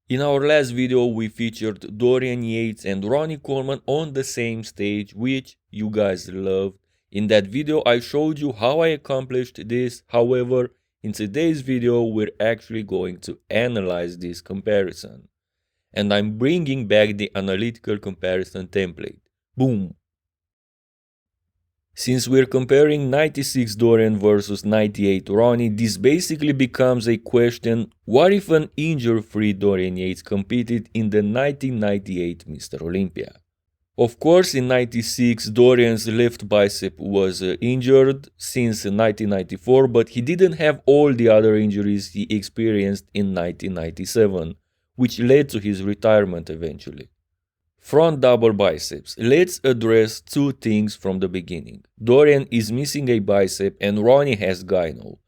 In our last video, we featured Dorian Yates and Ronnie Coleman on the same stage, which you guys loved. In that video, I showed you how I accomplished this. However, in today's video, we're actually going to analyze this comparison. And I'm bringing back the analytical comparison template. Boom! Since we're comparing 96 Dorian versus 98 Ronnie, this basically becomes a question: what if an injury-free Dorian Yates competed in the 1998 Mr. Olympia? Of course, in 96, Dorian's left bicep was injured since 1994, but he didn't have all the other injuries he experienced in 1997, which led to his retirement eventually. Front double biceps. Let's address two things from the beginning. Dorian is missing a bicep and Ronnie has gyno.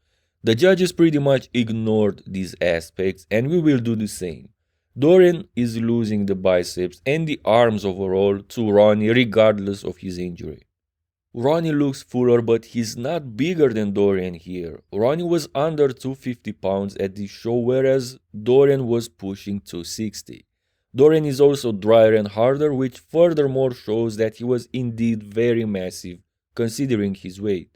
The judges pretty much ignored these aspects and we will do the same. Dorian is losing the biceps and the arms overall to Ronnie regardless of his injury. Ronnie looks fuller, but he's not bigger than Dorian here. Ronnie was under 250 pounds at this show, whereas Dorian was pushing 260. Dorian is also drier and harder, which furthermore shows that he was indeed very massive, considering his weight.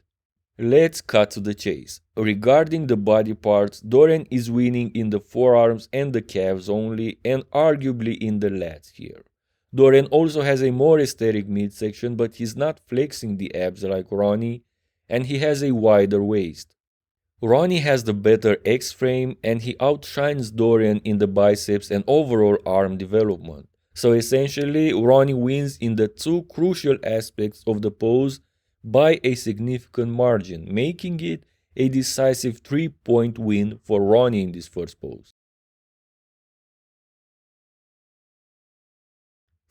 Let's cut to the chase. Regarding the body parts, Dorian is winning in the forearms and the calves only, and arguably in the lats here. Dorian also has a more aesthetic midsection, but he's not flexing the abs like Ronnie, and he has a wider waist. Ronnie has the better X-frame and he outshines Dorian in the biceps and overall arm development. So essentially, Ronnie wins in the two crucial aspects of the pose by a significant margin, making it a decisive 3-point win for Ronnie in this first pose.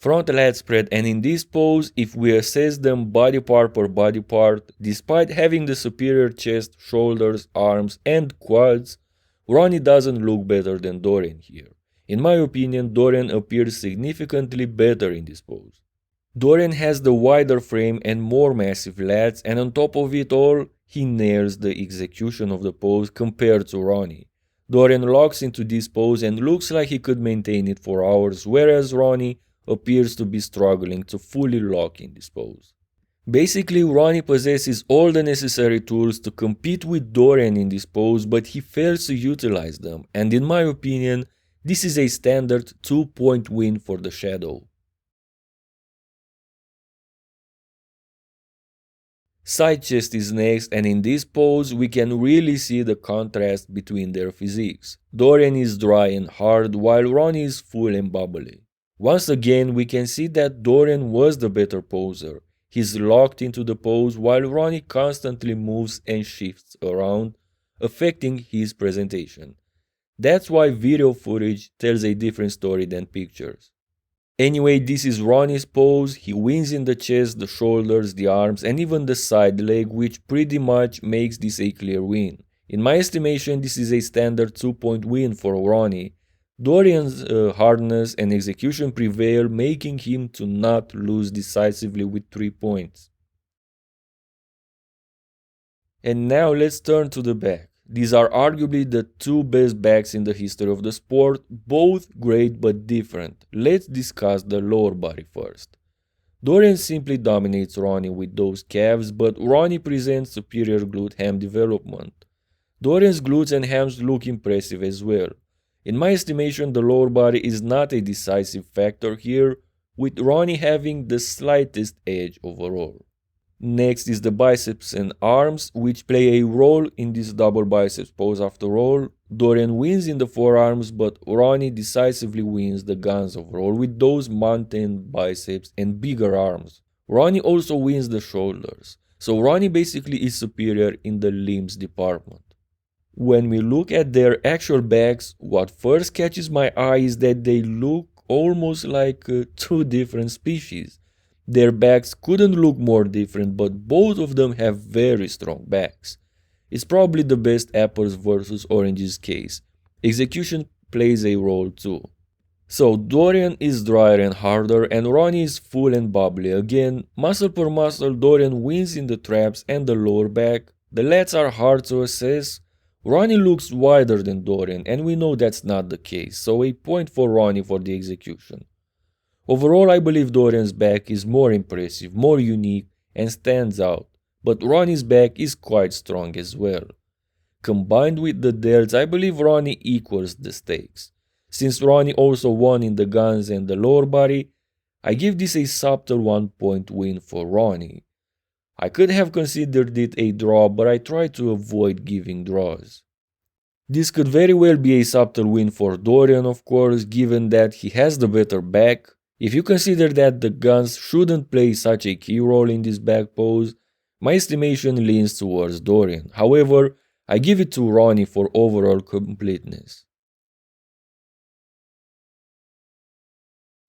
Front lat spread, and in this pose, if we assess them body part per body part, despite having the superior chest, shoulders, arms and quads, Ronnie doesn't look better than Dorian here. In my opinion, Dorian appears significantly better in this pose. Dorian has the wider frame and more massive lats, and on top of it all, he nails the execution of the pose compared to Ronnie. Dorian locks into this pose and looks like he could maintain it for hours, whereas Ronnie appears to be struggling to fully lock in this pose. Basically, Ronnie possesses all the necessary tools to compete with Dorian in this pose, but he fails to utilize them, and in my opinion, this is a standard 2-point win for the Shadow. Side chest is next, and in this pose we can really see the contrast between their physiques. Dorian is dry and hard, while Ronnie is full and bubbly. Once again, we can see that Dorian was the better poser. He's locked into the pose while Ronnie constantly moves and shifts around, affecting his presentation. That's why video footage tells a different story than pictures. Anyway, this is Ronnie's pose. He wins in the chest, the shoulders, the arms and even the side leg, which pretty much makes this a clear win. In my estimation, this is a standard 2-point win for Ronnie. Dorian's hardness and execution prevail, making him to not lose decisively with 3 points. And now let's turn to the back. These are arguably the two best backs in the history of the sport, both great but different. Let's discuss the lower body first. Dorian simply dominates Ronnie with those calves, but Ronnie presents superior glute ham development. Dorian's glutes and hams look impressive as well. In my estimation, the lower body is not a decisive factor here, with Ronnie having the slightest edge overall. Next is the biceps and arms, which play a role in this double biceps pose after all. Dorian wins in the forearms, but Ronnie decisively wins the guns overall with those mountain biceps and bigger arms. Ronnie also wins the shoulders, so Ronnie basically is superior in the limbs department. When we look at their actual backs, what first catches my eye is that they look almost like two different species. Their backs couldn't look more different, but both of them have very strong backs. It's probably the best apples versus oranges case. Execution plays a role too. So Dorian is drier and harder and Ronnie is full and bubbly. Again, muscle per muscle, Dorian wins in the traps and the lower back. The lats are hard to assess. Ronnie looks wider than Dorian, and we know that's not the case, so a point for Ronnie for the execution. Overall, I believe Dorian's back is more impressive, more unique, and stands out, but Ronnie's back is quite strong as well. Combined with the delts, I believe Ronnie equals the stakes. Since Ronnie also won in the guns and the lower body, I give this a subtle 1-point win for Ronnie. I could have considered it a draw, but I try to avoid giving draws. This could very well be a subtle win for Dorian, of course, given that he has the better back. If you consider that the guns shouldn't play such a key role in this back pose, my estimation leans towards Dorian. However, I give it to Ronnie for overall completeness.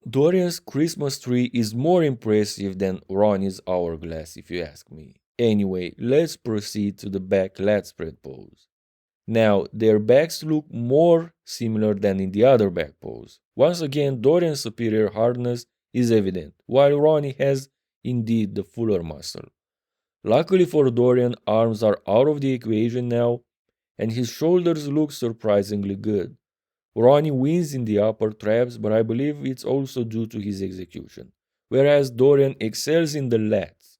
Dorian's Christmas tree is more impressive than Ronnie's hourglass if you ask me. Anyway, let's proceed to the back lat spread pose. Now, their backs look more similar than in the other back pose. Once again, Dorian's superior hardness is evident, while Ronnie has indeed the fuller muscle. Luckily for Dorian, arms are out of the equation now, and his shoulders look surprisingly good. Ronnie wins in the upper traps, but I believe it's also due to his execution, whereas Dorian excels in the lats.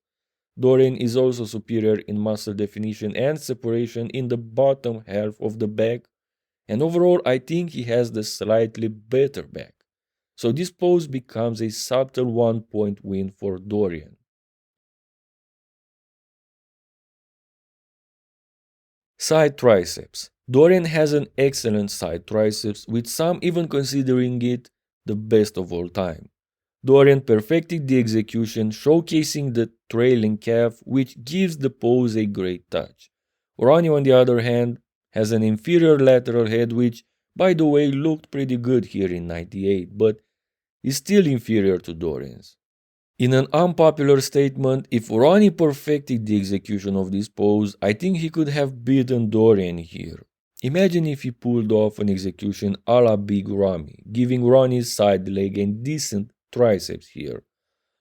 Dorian is also superior in muscle definition and separation in the bottom half of the back, and overall I think he has the slightly better back. So this pose becomes a subtle 1-point win for Dorian. Side triceps. Dorian has an excellent side triceps, with some even considering it the best of all time. Dorian perfected the execution, showcasing the trailing calf, which gives the pose a great touch. Ronnie, on the other hand, has an inferior lateral head, which, by the way, looked pretty good here in '98, but is still inferior to Dorian's. In an unpopular statement, if Ronnie perfected the execution of this pose, I think he could have beaten Dorian here. Imagine if he pulled off an execution a la Big Ramy, giving Ronnie's side leg a decent triceps here.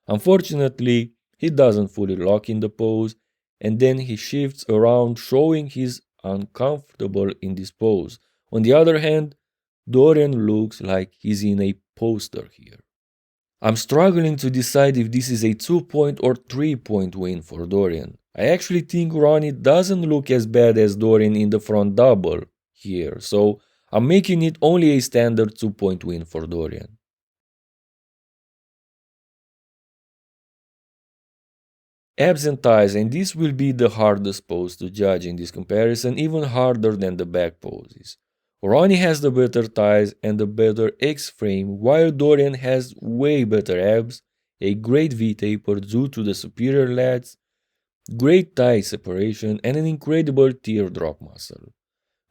Unfortunately, he doesn't fully lock in the pose, and then he shifts around, showing he's uncomfortable in this pose. On the other hand, Dorian looks like he's in a poster here. I'm struggling to decide if this is a 2-point or 3-point win for Dorian. I actually think Ronnie doesn't look as bad as Dorian in the front double here, so I'm making it only a standard 2-point win for Dorian. Abs and thighs, and this will be the hardest pose to judge in this comparison, even harder than the back poses. Ronnie has the better thighs and the better X-frame, while Dorian has way better abs, a great V-taper due to the superior lats, great thigh separation, and an incredible teardrop muscle.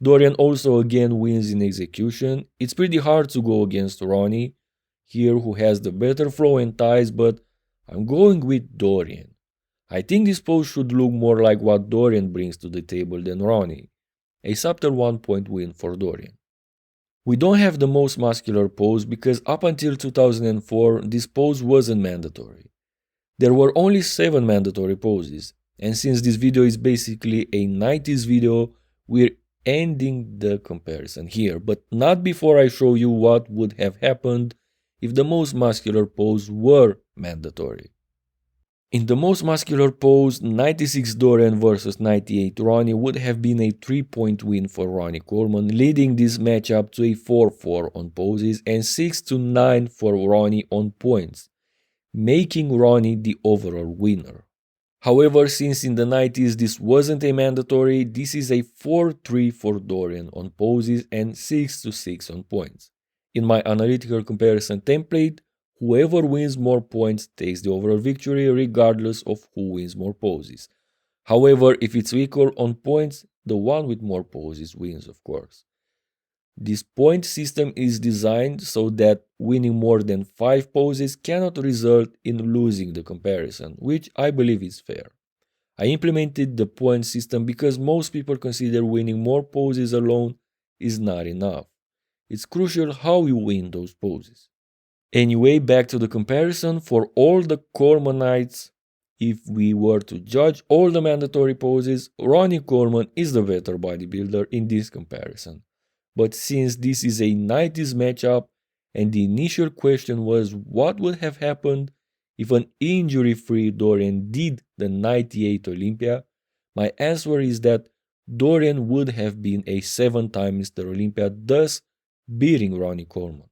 Dorian also again wins in execution. It's pretty hard to go against Ronnie here, who has the better flow and thighs, but I'm going with Dorian. I think this pose should look more like what Dorian brings to the table than Ronnie. A subtle 1-point win for Dorian. We don't have the most muscular pose because up until 2004 this pose wasn't mandatory. There were only 7 mandatory poses, and since this video is basically a 90s video, we're ending the comparison here, but not before I show you what would have happened if the most muscular pose were mandatory. In the most muscular pose, 96 Dorian versus 98 Ronnie would have been a 3-point win for Ronnie Coleman, leading this matchup to a 4-4 on poses and 6-9 for Ronnie on points, making Ronnie the overall winner. However, since in the 90s this wasn't a mandatory, this is a 4-3 for Dorian on poses and 6-6 on points. In my analytical comparison template, whoever wins more points takes the overall victory regardless of who wins more poses. However, if it's equal on points, the one with more poses wins, of course. This point system is designed so that winning more than 5 poses cannot result in losing the comparison, which I believe is fair. I implemented the point system because most people consider winning more poses alone is not enough. It's crucial how you win those poses. Anyway, back to the comparison. For all the Colemanites If we were to judge all the mandatory poses, Ronnie Coleman is the better bodybuilder in this comparison. But since this is a 90s matchup, and the initial question was what would have happened if an injury-free Dorian did the 98 Olympia, my answer is that Dorian would have been a 7-time Mr. Olympia, thus beating Ronnie Coleman.